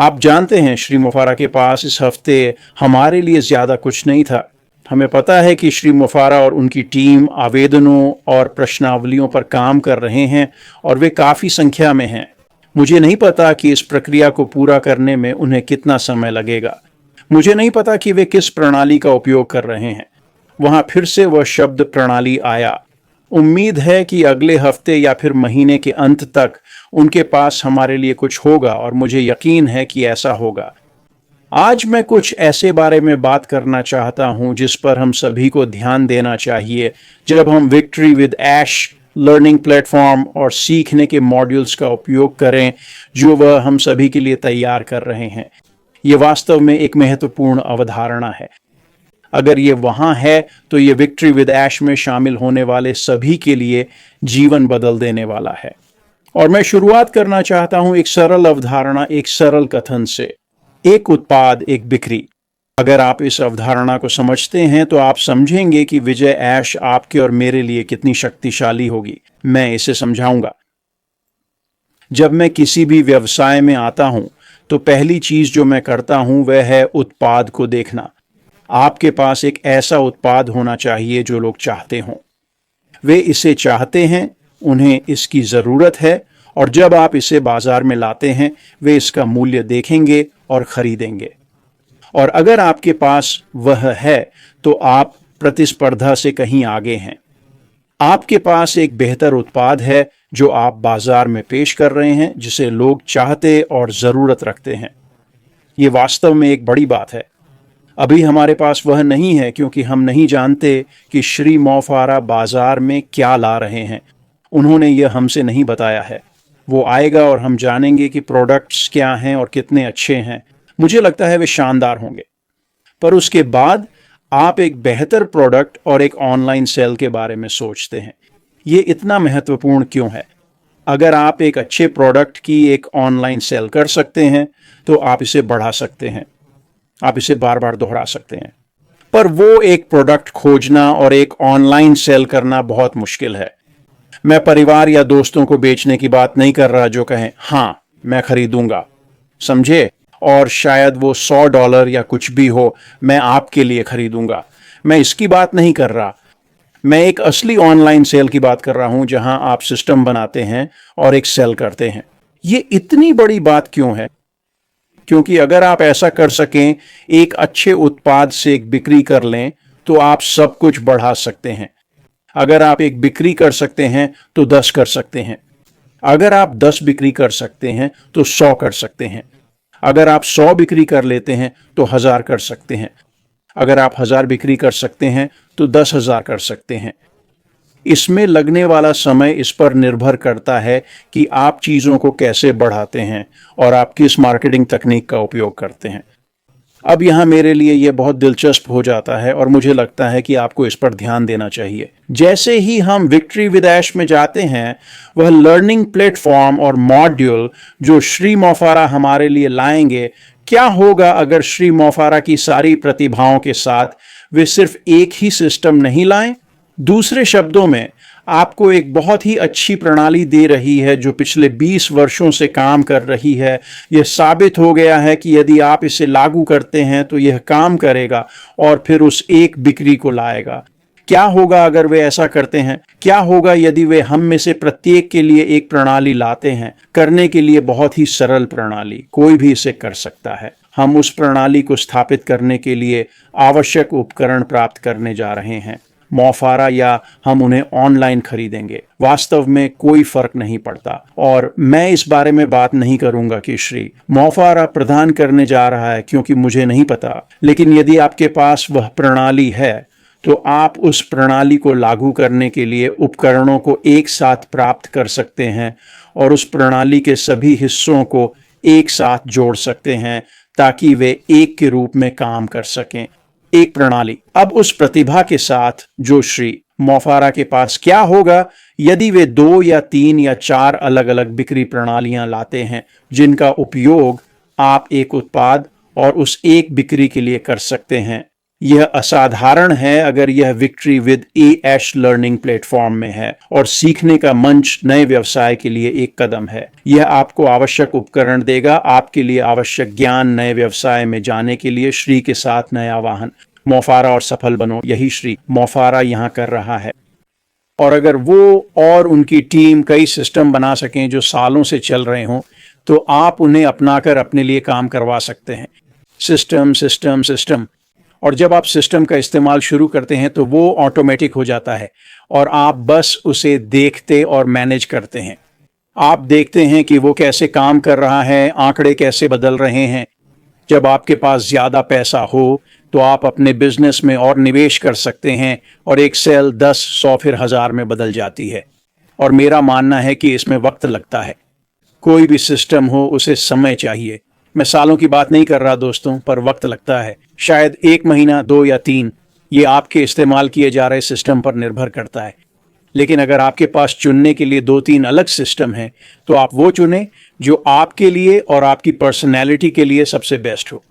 आप जानते हैं श्री मोफारा के पास इस हफ्ते हमारे लिए ज़्यादा कुछ नहीं था। हमें पता है कि श्री मोफारा और उनकी टीम आवेदनों और प्रश्नावलियों पर काम कर रहे हैं और वे काफ़ी संख्या में हैं। मुझे नहीं पता कि इस प्रक्रिया को पूरा करने में उन्हें कितना समय लगेगा। मुझे नहीं पता कि वे किस प्रणाली का उपयोग कर रहे हैं। वहाँ फिर से वह शब्द प्रणाली आया। उम्मीद है कि अगले हफ्ते या फिर महीने के अंत तक उनके पास हमारे लिए कुछ होगा और मुझे यकीन है कि ऐसा होगा। आज मैं कुछ ऐसे बारे में बात करना चाहता हूं जिस पर हम सभी को ध्यान देना चाहिए जब हम Victory with Ash learning platform और सीखने के मॉड्यूल्स का उपयोग करें जो वह हम सभी के लिए तैयार कर रहे हैं। ये वास्तव में एक महत्वपूर्ण अवधारणा है। अगर ये वहाँ है तो ये विक्ट्री विद ऐश में शामिल होने वाले सभी के लिए जीवन बदल देने वाला है। और मैं शुरुआत करना चाहता हूं एक सरल अवधारणा, एक सरल कथन से। एक उत्पाद, एक बिक्री। अगर आप इस अवधारणा को समझते हैं तो आप समझेंगे कि विजय ऐश आपके और मेरे लिए कितनी शक्तिशाली होगी। मैं इसे समझाऊंगा। जब मैं किसी भी व्यवसाय में आता हूं तो पहली चीज जो मैं करता हूं वह है उत्पाद को देखना। आपके पास एक ऐसा उत्पाद होना चाहिए जो लोग चाहते हों। वे इसे चाहते हैं, उन्हें इसकी ज़रूरत है और जब आप इसे बाजार में लाते हैं वे इसका मूल्य देखेंगे और खरीदेंगे। और अगर आपके पास वह है तो आप प्रतिस्पर्धा से कहीं आगे हैं। आपके पास एक बेहतर उत्पाद है जो आप बाजार में पेश कर रहे हैं, जिसे लोग चाहते और ज़रूरत रखते हैं। ये वास्तव में एक बड़ी बात है। अभी हमारे पास वह नहीं है क्योंकि हम नहीं जानते कि श्री मोफारा बाजार में क्या ला रहे हैं। उन्होंने यह हमसे नहीं बताया है। वो आएगा और हम जानेंगे कि प्रोडक्ट्स क्या हैं और कितने अच्छे हैं। मुझे लगता है वे शानदार होंगे। पर उसके बाद आप एक बेहतर प्रोडक्ट और एक ऑनलाइन सेल के बारे में सोचते हैं। ये इतना महत्वपूर्ण क्यों है? अगर आप एक अच्छे प्रोडक्ट की एक ऑनलाइन सेल कर सकते हैं तो आप इसे बढ़ा सकते हैं। आप इसे बार बार दोहरा सकते हैं। पर वो एक प्रोडक्ट खोजना और एक ऑनलाइन सेल करना बहुत मुश्किल है। मैं परिवार या दोस्तों को बेचने की बात नहीं कर रहा जो कहें हाँ मैं खरीदूंगा, समझे, और शायद वो $100 या कुछ भी हो, मैं आपके लिए खरीदूंगा। मैं इसकी बात नहीं कर रहा। मैं एक असली ऑनलाइन सेल की बात कर रहा हूं जहां आप सिस्टम बनाते हैं और एक सेल करते हैं। ये इतनी बड़ी बात क्यों है? क्योंकि अगर आप ऐसा कर सकें, एक अच्छे उत्पाद से एक बिक्री कर लें, तो आप सब कुछ बढ़ा सकते हैं। अगर आप एक बिक्री कर सकते हैं तो 10 कर सकते हैं। अगर आप 10 बिक्री कर सकते हैं तो 100 कर सकते हैं। अगर आप 100 बिक्री कर लेते हैं तो 1000 कर सकते हैं। अगर आप 1000 बिक्री कर सकते हैं तो 10,000 कर सकते हैं। इसमें लगने वाला समय इस पर निर्भर करता है कि आप चीज़ों को कैसे बढ़ाते हैं और आप किस मार्केटिंग तकनीक का उपयोग करते हैं। अब यहाँ मेरे लिए यह बहुत दिलचस्प हो जाता है और मुझे लगता है कि आपको इस पर ध्यान देना चाहिए। जैसे ही हम विक्ट्री विद ऐश में जाते हैं, वह लर्निंग प्लेटफॉर्म और मॉड्यूल जो श्री मोफारा हमारे लिए लाएंगे, क्या होगा अगर श्री मोफारा की सारी प्रतिभाओं के साथ वे सिर्फ एक ही सिस्टम नहीं लाएं? दूसरे शब्दों में, आपको एक बहुत ही अच्छी प्रणाली दे रही है जो पिछले 20 वर्षों से काम कर रही है। यह साबित हो गया है कि यदि आप इसे लागू करते हैं तो यह काम करेगा और फिर उस एक बिक्री को लाएगा। क्या होगा अगर वे ऐसा करते हैं? क्या होगा यदि वे हम में से प्रत्येक के लिए एक प्रणाली लाते हैं? करने के लिए बहुत ही सरल प्रणाली, कोई भी इसे कर सकता है। हम उस प्रणाली को स्थापित करने के लिए आवश्यक उपकरण प्राप्त करने जा रहे हैं। मोफारा या हम उन्हें ऑनलाइन खरीदेंगे, वास्तव में कोई फर्क नहीं पड़ता। और मैं इस बारे में बात नहीं करूंगा कि श्री मोफारा प्रदान करने जा रहा है क्योंकि मुझे नहीं पता। लेकिन यदि आपके पास वह प्रणाली है तो आप उस प्रणाली को लागू करने के लिए उपकरणों को एक साथ प्राप्त कर सकते हैं और उस प्रणाली के सभी हिस्सों को एक साथ जोड़ सकते हैं ताकि वे एक के रूप में काम कर सकें। एक प्रणाली। अब उस प्रतिभा के साथ जो श्री मोफारा के पास क्या होगा यदि वे 2 या 3 या 4 अलग अलग बिक्री प्रणालियां लाते हैं जिनका उपयोग आप एक उत्पाद और उस एक बिक्री के लिए कर सकते हैं। यह असाधारण है अगर यह Victory with Ash learning platform में है, और सीखने का मंच नए व्यवसाय के लिए एक कदम है। यह आपको आवश्यक उपकरण देगा, आपके लिए आवश्यक ज्ञान नए व्यवसाय में जाने के लिए। श्री के साथ नया वाहन, मोफारा और सफल बनो, यही श्री मोफारा यहाँ कर रहा है। और अगर वो और उनकी टीम कई सिस्टम बना सकें जो सालों से चल रहे हों, तो आप उन्हें अपनाकर अपने लिए काम करवा सकते हैं। System system system. और जब आप सिस्टम का इस्तेमाल शुरू करते हैं तो वो ऑटोमेटिक हो जाता है और आप बस उसे देखते और मैनेज करते हैं। आप देखते हैं कि वो कैसे काम कर रहा है, आंकड़े कैसे बदल रहे हैं। जब आपके पास ज़्यादा पैसा हो तो आप अपने बिजनेस में और निवेश कर सकते हैं, और एक सेल 10, 100 फिर 1000 में बदल जाती है। और मेरा मानना है कि इसमें वक्त लगता है। कोई भी सिस्टम हो उसे समय चाहिए। मैं सालों की बात नहीं कर रहा दोस्तों, पर वक्त लगता है। शायद 1 महीना, 2 या 3, ये आपके इस्तेमाल किए जा रहे सिस्टम पर निर्भर करता है। लेकिन अगर आपके पास चुनने के लिए 2-3 अलग सिस्टम हैं, तो आप वो चुनें जो आपके लिए और आपकी पर्सनैलिटी के लिए सबसे बेस्ट हो।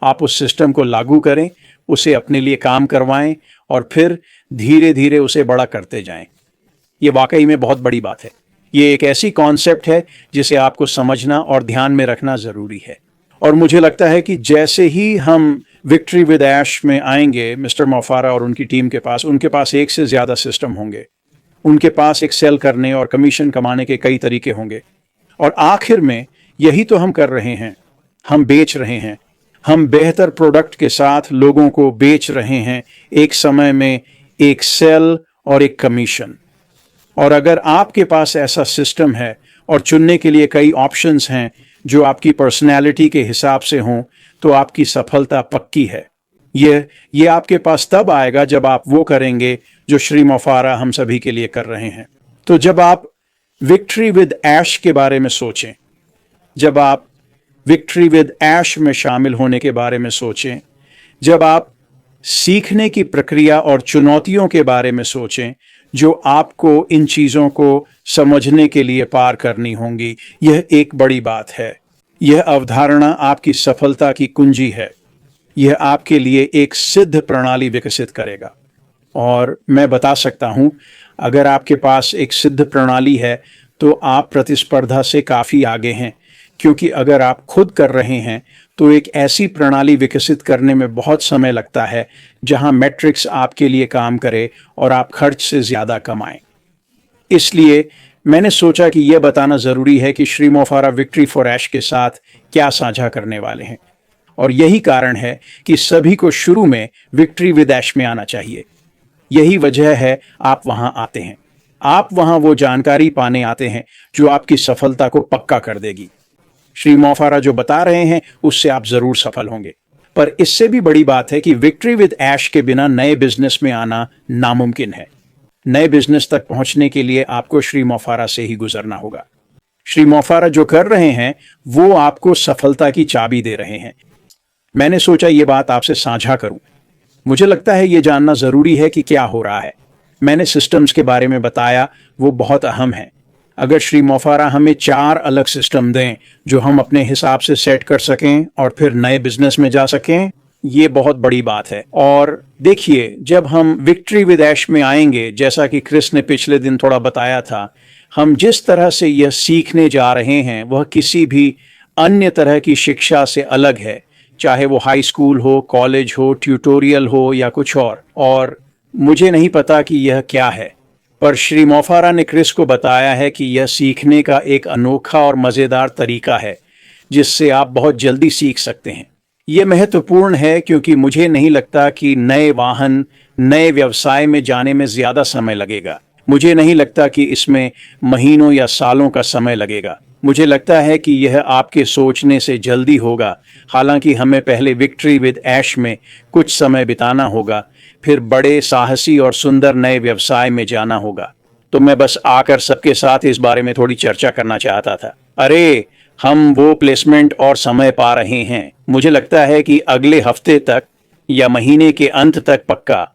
आप उस सिस्टम को लागू करें, उसे अपने लिए काम करवाएं और फिर धीरे धीरे उसे बड़ा करते जाएं। ये वाकई में बहुत बड़ी बात है। ये एक ऐसी कॉन्सेप्ट है जिसे आपको समझना और ध्यान में रखना ज़रूरी है। और मुझे लगता है कि जैसे ही हम विक्ट्री विद ऐश में आएंगे, मिस्टर मोफारा और उनकी टीम के पास, उनके पास एक से ज़्यादा सिस्टम होंगे। उनके पास एक सेल करने और कमीशन कमाने के कई तरीके होंगे। और आखिर में यही तो हम कर रहे हैं, हम बेच रहे हैं। हम बेहतर प्रोडक्ट के साथ लोगों को बेच रहे हैं, एक समय में एक सेल और एक कमीशन। और अगर आपके पास ऐसा सिस्टम है और चुनने के लिए कई ऑप्शंस हैं जो आपकी पर्सनैलिटी के हिसाब से हों, तो आपकी सफलता पक्की है। ये आपके पास तब आएगा जब आप वो करेंगे जो श्री मोफारा हम सभी के लिए कर रहे हैं। तो जब आप विक्ट्री विद ऐश के बारे में सोचें, जब आप विक्ट्री विद ऐश में शामिल होने के बारे में सोचें, जब आप सीखने की प्रक्रिया और चुनौतियों के बारे में सोचें जो आपको इन चीज़ों को समझने के लिए पार करनी होंगी, यह एक बड़ी बात है। यह अवधारणा आपकी सफलता की कुंजी है। यह आपके लिए एक सिद्ध प्रणाली विकसित करेगा। और मैं बता सकता हूँ, अगर आपके पास एक सिद्ध प्रणाली है तो आप प्रतिस्पर्धा से काफ़ी आगे हैं, क्योंकि अगर आप खुद कर रहे हैं तो एक ऐसी प्रणाली विकसित करने में बहुत समय लगता है जहां मैट्रिक्स आपके लिए काम करे और आप खर्च से ज़्यादा कमाएं। इसलिए मैंने सोचा कि यह बताना ज़रूरी है कि श्री मोफारा विक्ट्री फॉर ऐश के साथ क्या साझा करने वाले हैं। और यही कारण है कि सभी को शुरू में विक्ट्री विद ऐश में आना चाहिए। यही वजह है आप वहां आते हैं। आप वहां वो जानकारी पाने आते हैं जो आपकी सफलता को पक्का कर देगी। श्री मोफारा जो बता रहे हैं उससे आप जरूर सफल होंगे। पर इससे भी बड़ी बात है कि विक्ट्री विद ऐश के बिना नए बिजनेस में आना नामुमकिन है। नए बिजनेस तक पहुंचने के लिए आपको श्री मोफारा से ही गुजरना होगा। श्री मोफारा जो कर रहे हैं वो आपको सफलता की चाबी दे रहे हैं। मैंने सोचा ये बात आपसे साझा करूं। मुझे लगता है ये जानना जरूरी है कि क्या हो रहा है। मैंने सिस्टम्स के बारे में बताया, वो बहुत अहम है। अगर श्री मोफारा हमें 4 अलग सिस्टम दें जो हम अपने हिसाब से सेट कर सकें और फिर नए बिजनेस में जा सकें, ये बहुत बड़ी बात है। और देखिए, जब हम विक्ट्री विद ऐश में आएंगे, जैसा कि क्रिस ने पिछले दिन थोड़ा बताया था, हम जिस तरह से यह सीखने जा रहे हैं वह किसी भी अन्य तरह की शिक्षा से अलग है, चाहे वो हाई स्कूल हो, कॉलेज हो, ट्यूटोरियल हो या कुछ और मुझे नहीं पता कि यह क्या है, पर श्री मोफारा ने क्रिस को बताया है कि यह सीखने का एक अनोखा और मज़ेदार तरीका है जिससे आप बहुत जल्दी सीख सकते हैं। यह महत्वपूर्ण है क्योंकि मुझे नहीं लगता कि नए वाहन, नए व्यवसाय में जाने में ज़्यादा समय लगेगा। मुझे नहीं लगता कि इसमें महीनों या सालों का समय लगेगा। मुझे लगता है कि यह आपके सोचने से जल्दी होगा। हालांकि हमें पहले विक्ट्री विद ऐश में कुछ समय बिताना होगा, फिर बड़े साहसी और सुंदर नए व्यवसाय में जाना होगा। तो मैं बस आकर सबके साथ इस बारे में थोड़ी चर्चा करना चाहता था। अरे, हम वो प्लेसमेंट और समय पा रहे हैं। मुझे लगता है कि अगले हफ्ते तक या महीने के अंत तक पक्का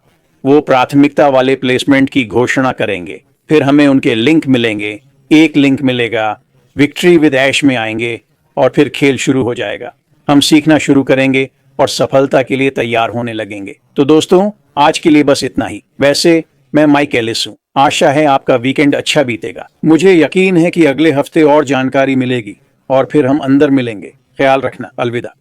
वो प्राथमिकता वाले प्लेसमेंट की घोषणा करेंगे। फिर हमें उनके लिंक मिलेंगे, एक लिंक मिलेगा, विक्ट्री विद ऐश में आएंगे और फिर खेल शुरू हो जाएगा। हम सीखना शुरू करेंगे और सफलता के लिए तैयार होने लगेंगे। तो दोस्तों, आज के लिए बस इतना ही। वैसे मैं माइक एलिस हूँ। आशा है आपका वीकेंड अच्छा बीतेगा। मुझे यकीन है कि अगले हफ्ते और जानकारी मिलेगी और फिर हम अंदर मिलेंगे। ख्याल रखना। अलविदा।